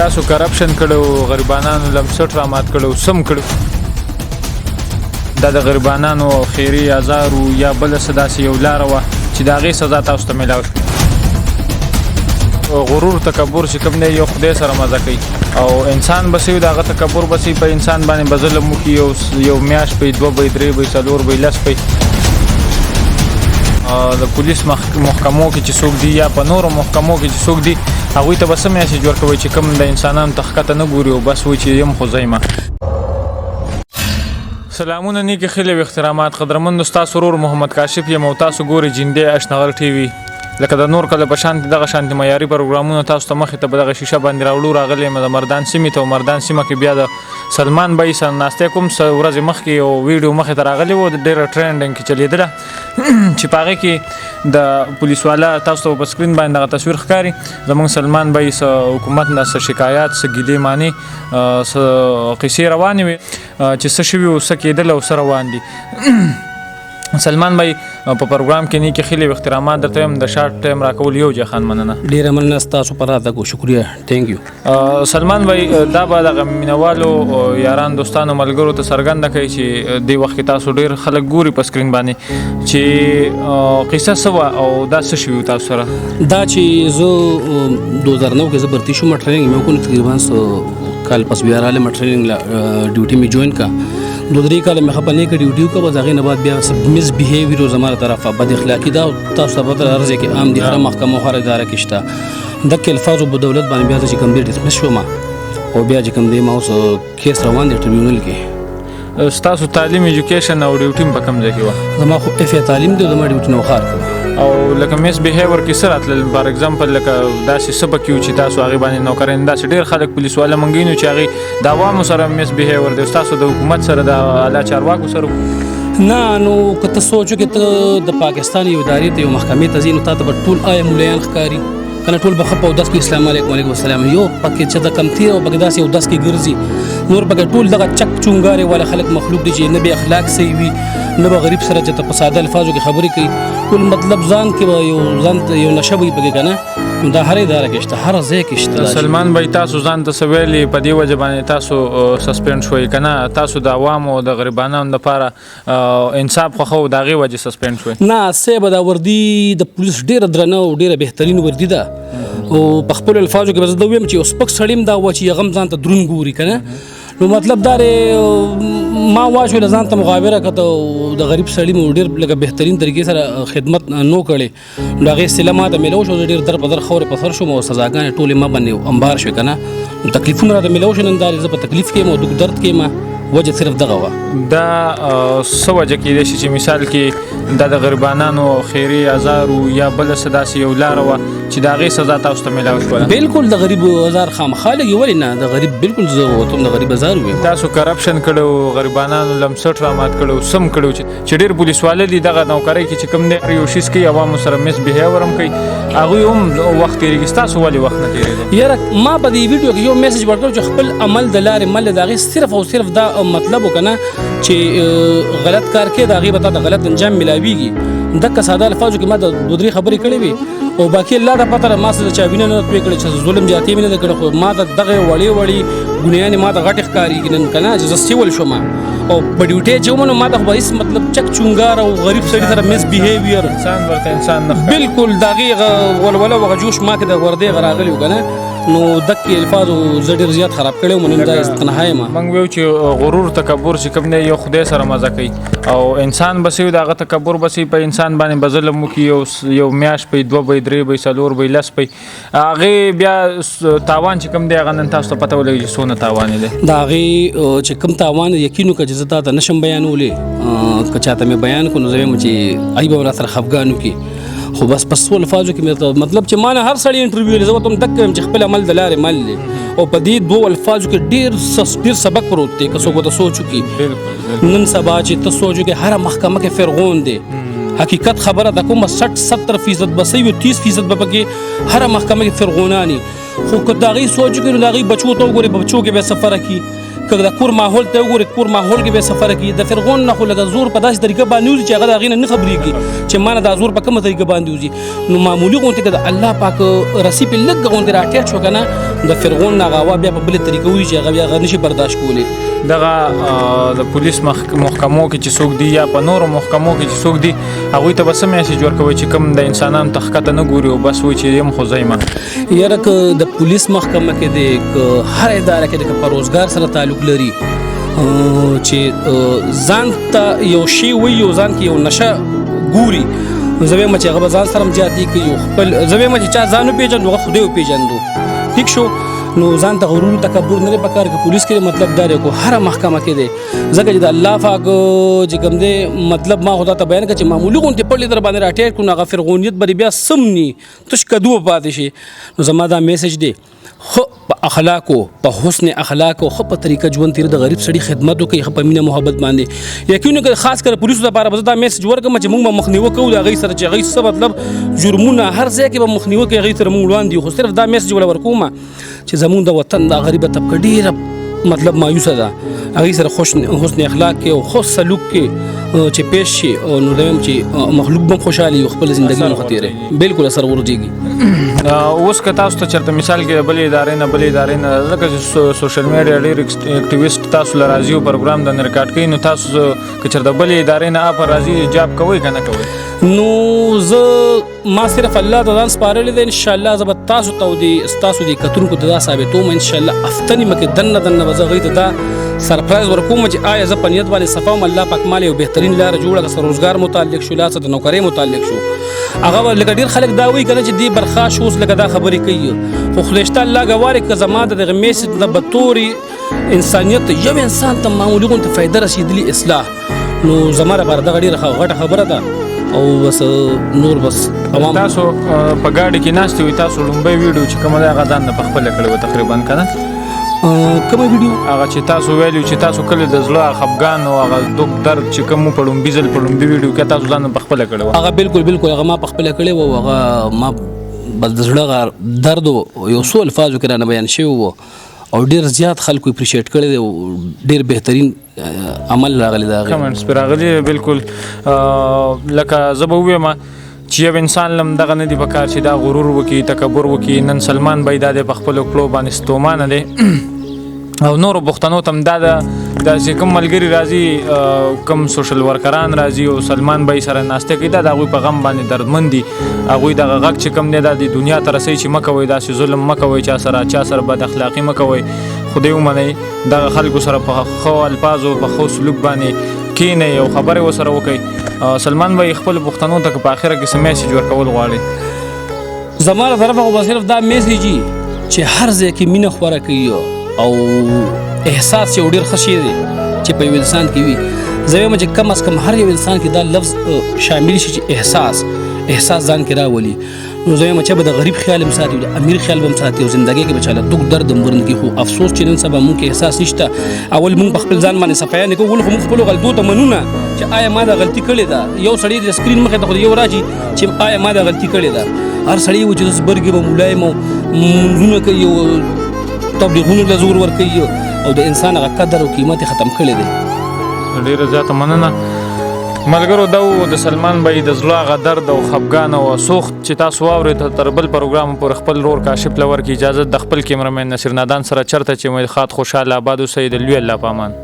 تاسو کرپشن کړو غریبانو لمسټ را مات کړو سم کړو دا د غریبانو خیری ازارو یا بل صداسي یو لار و چې دا غي سزا تاسو ته ملاوي غرور تکبر چې کوم نه یو خدای سره مزه کوي او انسان بسې دا غ تکبر بسې په انسان باندې بظلم کوي یو میاش په 2 به 3 به 4 به لس په د پولیس محکمو کې چې څوک دی یا په نورو محکمو کې چې څوک دی هغه ته بس میاشي جوړ کوي چې کوم د انسانانو تخکته نه ګوري او بس وي چې يم خزایمه سلامونه نیک خیلی و احترامات قدرمن استاد سرور محمد کاشف یم او تاسو ګوري جنده اشنغل ټي وي لکه د نور کله بشانت دغه شانتي معیاري پروګرامونه تاسو ته مخې ته دغه شیشه باندې راوړو راغلي د مردان سیمه ته مردان سیمه کې بیا د سلمان بای سره ناشته کوم ورځ مخکې یو ویډیو مخې ته راغلی و د ډېر ټرندینګ کې چلیدله چې پاره کې د پولیس والا تاسو په سکرین باندې دغه تصویر ښکاری زموږ سلمان بای حکومت نه شکایت سګیلې معنی قصې روانې وي چې څه شوی او څه کېدل او سره روان دي سلمان بھائی په پروګرام کې نه کې خېلې احترامات درته هم د شارټ ټایم راکول یو ځخان مننه ډیر مننه تاسو پر راته کو شکریا ثانک یو سلمان بھائی دا به د مینوالو یاران دوستانو ملګرو ته سرګند کوي چې د وخت تاسو ډیر خلک ګوري په سکرین باندې چې قصه سوا او دا څه شوی تاسو سره دا چې زه 2009 کې زبرتي شو مټرینګ مې کو تقریبا کال پس بیا رااله مټرینګ ډیوټي می جوائن کا 2-3 کال مې خپل کې ډیوټي کو بځغې نه بعد بیا مس بیهیویر زماره طرفه بد اخلاقی دا تاسو ته به راځي کې عام دي هر محکمه خو اداره کې شته د الفاظ په دولت باندې بیا چې کوم دي ډسمس شو ما او بیا چې کوم دی ما اوس کیس روان دي ټریبیونل کې تاسو تعلیم ایجوکیشن او ډیوټي په کوم ځای کې و زما خو اف تعلیم دی زما ډیوټي نو خار او لکه مس بیهیویر کې سره تل فار ایگزامپل لکه داسې سبق یو چې تاسو هغه باندې نوکرین داسې ډیر خلک پولیس والا منګینو چې هغه د عوامو سره مس بیهیویر د تاسو د حکومت سره د اعلی چارواکو سره نه نو کته سوچو کې ته د پاکستان یو ادارې ته یو محکمې ته ځینو تاسو په ټول آی مليان ښکاری کنه ټول بخپ او 10 کې اسلام علیکم وعلیکم السلام یو پکې چې د کمتي او بغداد یو 10 کې ګرځي نور بګ ټول دغه چک چونګاره ولا خلک مخلوق دي چې نه به اخلاق سي وي نه به غریب سره چې په ساده الفاظو کې خبرې کوي ټول مطلب ځان کې یو ځان یو نشوي بګ کنه دا هر اداره کې شته هر ځای کې شته سلمان بھائی تاسو ځان ته سویلې په دی وجه باندې تاسو سسپند شوي کنه تاسو د عوامو د غریبانو لپاره انصاف خو دغه وجه سسپند شوي نه سه به دا وردی د پولیس ډیره درنه او ډیره بهترین وردی ده او په خپل الفاظو کې بس دا ویم چې اوس پک سړیم دا و چې غم ځان ته درون ګوري کنه نو مطلب دا ما واجو لزان ته مغابره کته د غریب سړی مو ډیر لکه بهترین طریقې سره خدمت نو کړي دا غي سلامات ملو شو ډیر در بدر خور په سر شو مو سزاګان ټوله ما باندې انبار شو کنه تکلیفونه را ملو شو نن دا ز په تکلیف کې مو دغ درد کې ما وجه صرف دغه وا دا سو وجه کې دي چې مثال کې د غریبانو خیری ازارو یا بل صداسي یو لار و چې دا غي سزا تاسو ته ملاوي شو بالکل د غریب هزار خامخاله یو ولې نه د غریب بالکل زه وته د غریب هزار وي تاسو کرپشن کړو غریبانو لمسټ را مات کړو سم کړو چې ډیر پولیس والے دي دغه نوکرۍ کې چې کوم دی یو شیس کې عوامو سره مس بیهیویر هم کوي هغه هم وخت تیریږي تاسو ولې وخت نه تیریږي یاره ما په دې ویډیو کې یو میسج ورکړم چې خپل عمل د لارې مل دغه صرف او صرف دا مطلب وکنه چې غلط کار کې دا غیبت د غلط انجام ملاويږي دغه ساده الفاظو کې ما د 2-3 خبرې کړې وي او باقي لاړه پته ما سره چا وینې نه پوي کړې چې ظلم جاتي مینه کړې خو ما دغه وړي ګنیان ما د غټ ښکاری کنه چې زستی ول شو ما او په ډیوټي چې ومنو ما د خو هیڅ مطلب چک چونګار او غریب سړي سره مس بیهیویر انسان ورته انسان نه بالکل دغه ولوله وغجوش ما کې د وردی غراغلی کنه نو دغه الفاظ زړه زیات خراب کړي مونږ دا استنهای ما مونږ ویو چې غرور تکبر چې کوم نه یو خدای سره مزه کوي او انسان بسې دغه تکبر بسې په انسان باندې بظلم کوي یو میاش په 2 به 3 به 4 به لس په هغه بیا تاوان چې کوم دی هغه نن تاسو ته پته ولګي چې سونه تاوان دی دا هغه چې کوم تاوان یقینو کړه چې زه تا نشم بیانولې کچاته مې بیان کو نو زم چې ایبه ور سره خفګانو کې خو بس پس ول فازو کې مطلب چې ما نه هر سړی انټرویو لزم ته دک چې خپل عمل دلاره مل او په دې دوه الفاظو کې ډیر سبق پروت دی که څوک ته سوچو کې نن سبا چې ته سوچو کې هر محکمه کې فرغون دی حقیقت خبره د کوم 60-70% بسې و 30% به کې هر محکمه کې فرغونانی خو کداغي سوچو کې داغي بچو ته وګوري بچو کې به سفر کی کله د کور ماحول ته وګوري کور ماحول کې به سفر کی د فرغون نه خو لګ زور په داسې طریقه باندې چې هغه داغي نه خبريږي چې مان د زور په کومه طریقه باندې وځي نو معمولی غونټه د الله پاک رسی په لګ غونډه راټیټ شو کنه د فرعون نه غوا بیا په بل طریقه وي چې هغه بیا نشي برداشت کولی. دغه د پولیس محکمو کې چې څوک دی یا په نورو محکمو کې چې څوک دی هغوی ته به څه میسیج ورکوي چې کوم د انسانانو ته ښکته نه ګوري او بس وایي چې یم خو ځی ما یاره که د پولیس محکمه کې دی که هر اداره کې دی که په روزګار سره تعلق لري چې ځان ته یو شی وایي او ځان کې یو نشه ګوري زه وایم چې هغه به ځان سره زیاتې کوي خپل زه وایم چې چا ځان وپېژندو هغه خدای وپېژندو ټیک شو نو ځان ته غرور تکبر نه پکار کې پولیس کې مطلب دا دی کو هر محکمه کې دی ځکه چې د الله پاک چې کوم دی مطلب ما خدا ته بیان کړ چې معمولی غونډې پړلې در باندې راټیټ کړو هغه فرعونیت بری بیا سمني تش کدو پاتې شي نو زما دا میسج دی خو په اخلاقو په حسن اخلاق او خو په طریقه ژوند تیر د غریب سړي خدمت وکړي خو په مینه محبت باندې یقینا که خاص کر پولیسو لپاره به دا میسج ورکړم چې موږ مخنیوي کوو د غي سره چې غي څه مطلب جرمونه هر ځای کې به مخنیوي کوي غي تر موږ وړاندې خو صرف دا میسج ول ورکوم چې زموږ د وطن د غریبه طبقه ډیره مطلب مایوسه ده هغه سره حسن اخلاق کې او خو سلوک کې چې پیش شي او نو دویم چې مخلوق به خوشحالي خپل ژوندۍ نو خطرې بالکل اثر ورځيږي اوس که تاسو ته چرته مثال کې بلې ادارې نه لکه چې سوشل میډیا ډېر اکټیویسټ تاسو له راځي او پروګرام د ریکارډ کوي نو تاسو که چرته بلې ادارې نه اپ راځي جاب کوئ که نه کوئ نو زه ما صرف الله ته ځان سپارلی دی انشاءالله زه به تاسو ته ستاسو د کتونکو ته دا ثابتوم انشاءالله افتنې مکې دنه به زه هغوی ته دا سرپرایز ورکوم چې آیا زه په نیت باندې صفاوم الله پاک مال یو بهترین لاره جوړه که روزګار متعلق شو لاڅه د نوکرۍ متعلق شو هغه لکه ډېر خلک دا وایي که نه چې دې برخاست اوس لکه دا خبرې کوي خو خدای شته الله ګوارې که زما د دغه میسج نه به تورې انسانیت یو انسان ته معمولي غونته فایده رسېدلي اصلاح نو زما لپاره دغه ډېره غټه خبره ده او بس نور بس تاسو په ګاډي کې ناست وي تاسو لومبۍ ویډیو چې کومه ده هغه ځان نه پخپله کړې وه تقریبا که نه کومه ویډیو هغه چې تاسو ویلو چې تاسو کله د زړه خفګان او هغه دوک درد چې کوم په لومبي ځل په لومبي ویډیو کې تاسو ځان په خپله کړی هغه بالکل هغه ما په خپله کړی و هغه ما بس د زړه درد یو څو الفاظو کې رانه بیان شوي وو او ډېر زیات خلکو اپریشیټ کړی دی او ډېر بهترین عمل راغلی دی هغې کمنټس پرې راغلي بالکل لکه زه به ووایم چې یو انسان لم دغه نه دی پکار چې دا غرور وکړي تکبر وکړي نن سلمان بی دا دی په خپلو کړو باندې ستومانه دی او نورو پښتنو ته هم دا ده چې کوم ملګري راځي کوم سوشل ورکران راځي او سلمان بی سره ناسته کوي دا د هغوی په غم باندې دردمند دي هغوی دغه غږ چې کوم دی دا د دنیا ته رسوي چې مه کوئ داسې ظلم مه کوئ چا سره بد اخلاقي مه کوئ خدای ومنئ دغه خلکو سره په ښو الفاظو په ښو سلوک باندې کینئ او خبرې ورسره وکئ سلمان بی خپلو پښتنو ته که په آخره کې څه میسیج ورکول غواړي زما له طرفه خو به صرف دا میسیج وي چې هر ځای کې مینه خوره کوي او احساس یو ډېر ښه شی دی چې په یو انسان کې وي زه وایم چې کم از کم هر یو انسان کې دا لفظ شامل شي چې احساس ځان کې راولي نو زه وایم چې به د غریب خیال هم ساتي د امیر خیال هم ساتي او زندګۍ کې به چاله دوک درد هم ورنکي خو افسوس چې نن سبا مونږ کې احساس نشته اول مونږ په خپل ځان باندې صفایه نه کوو ولې خو مونږ خپلو غلطو ته منو نه چې آیا ما دا غلطي کړې ده یو سړی د سکرین مخې ته خو یو راځي چې آیا ما دا غلطي کړې ده هر سړی و چې داسې برګې به ملایم او مونځونه کوي او تبلیغونو له زور ورکوي او د انسان هغه قدر او قیمت ختم کړی دی ډېره زیاته مننه ملګرو دا و د سلمان بی د زړه هغه درد او خفګان او سوخت چې تاسو واورئ تر بل پروګرام پورې خپل رور کاشف له ورکړي اجازه د خپل کیمرمین نصیر نادان سره چرته چې خات خوشحاله آباد اوسئ د لوی الله په امان